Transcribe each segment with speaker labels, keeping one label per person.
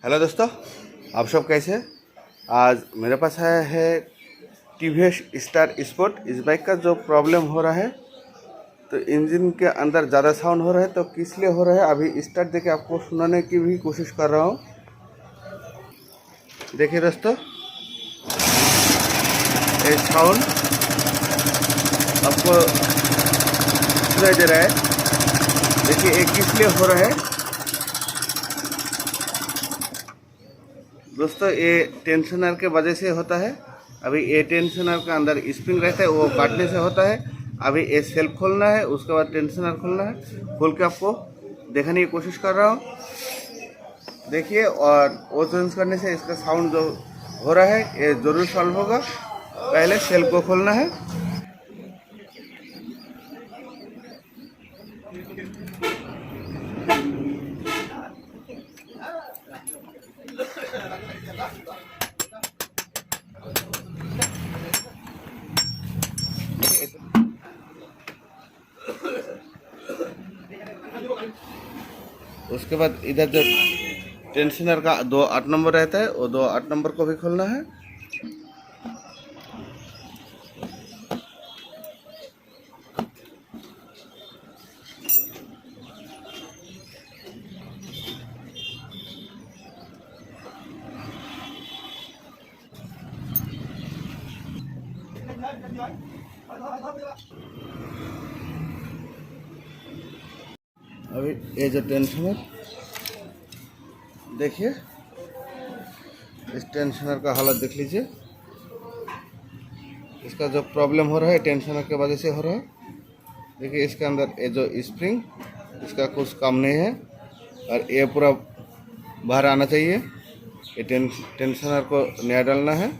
Speaker 1: Hello दोस्तों, आप सब कैसे हैं? आज मेरे पास है टीवीएस स्टार स्पोर्ट। इस बाइक का जो प्रॉब्लम हो रहा है, तो इंजन के अंदर ज़्यादा साउंड हो रहा है। तो किस लिए हो रहा है, अभी स्टार्ट देके आपको सुनाने की भी कोशिश कर रहा हूँ। देखिए दोस्तों, ये साउंड आपको सुनाई दे रहा है। देखिए ये किस लिए हो रहा है दोस्तों, ये टेंशनर के वजह से होता है। अभी ये टेंशनर का अंदर स्प्रिंग रहता है, वो काटने से होता है। अभी ये सेल्फ खोलना है, उसके बाद टेंशनर खोलना है। खोल के आपको देखने की कोशिश कर रहा हूँ। देखिए, और वो चेंज करने से इसका साउंड जो हो रहा है ये ज़रूर सॉल्व होगा। पहले सेल्फ को खोलना है। उसके बाद इधर जो टेंशनर का 2 8 नंबर रहता है, वो 2 8 नंबर को भी खोलना है। अभी ये जो टेंशनर, देखिए इस टेंशनर का हालत देख लीजिए। इसका जो प्रॉब्लम हो रहा है टेंशनर के वजह से हो रहा है। देखिए इसके अंदर ये जो स्प्रिंग, इसका कुछ काम नहीं है और ये पूरा बाहर आना चाहिए। ये टेंशनर को नया डालना है।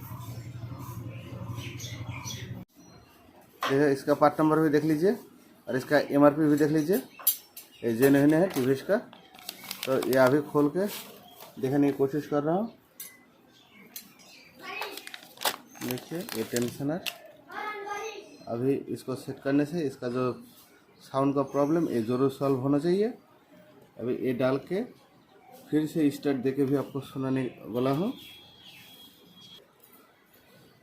Speaker 1: इसका पार्ट नंबर भी देख लीजिए और इसका एमआरपी भी देख लीजिए। ये जेन्युइन है टीवीएस का। तो ये अभी खोल के देखने की कोशिश कर रहा हूँ। देखिए ये टेंशनर, अभी इसको सेट करने से इसका जो साउंड का प्रॉब्लम ये ज़रूर सॉल्व होना चाहिए। अभी ये डाल के फिर से स्टार्ट देके भी आपको सुनाने वाला हूँ।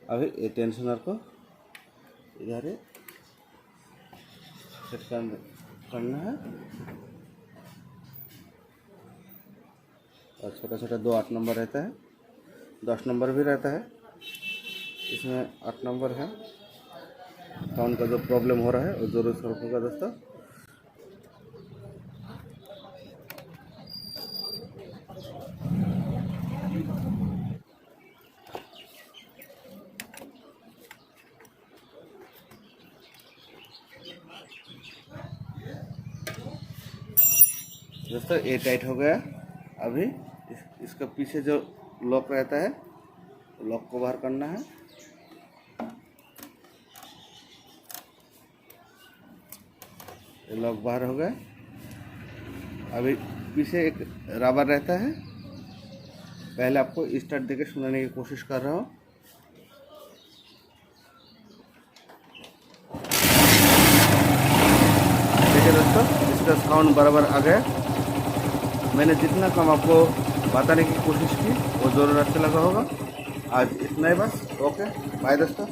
Speaker 1: अभी ये टेंशनर को इधर सेट करना है। और छोटा छोटा 2 8 नंबर रहता है, 10 नंबर भी रहता है। इसमें 8 नंबर है। साउंड का जो प्रॉब्लम हो रहा है वो ज़रूर सॉल्व होगा दोस्तों। दोस्तों ये टाइट हो गया। अभी इसका पीछे जो लॉक रहता है, लॉक को बाहर करना है। ये लॉक बाहर हो गया। अभी पीछे एक रबर रहता है। पहले आपको स्टार्ट देके सुनाने की कोशिश कर रहा हूँ। देखिए दोस्तों, इसका साउंड बराबर आ गया। मैंने जितना कम आपको बताने की कोशिश की वो ज़रूर अच्छा लगा होगा। आज इतना ही बस। ओके, बाय दोस्तों।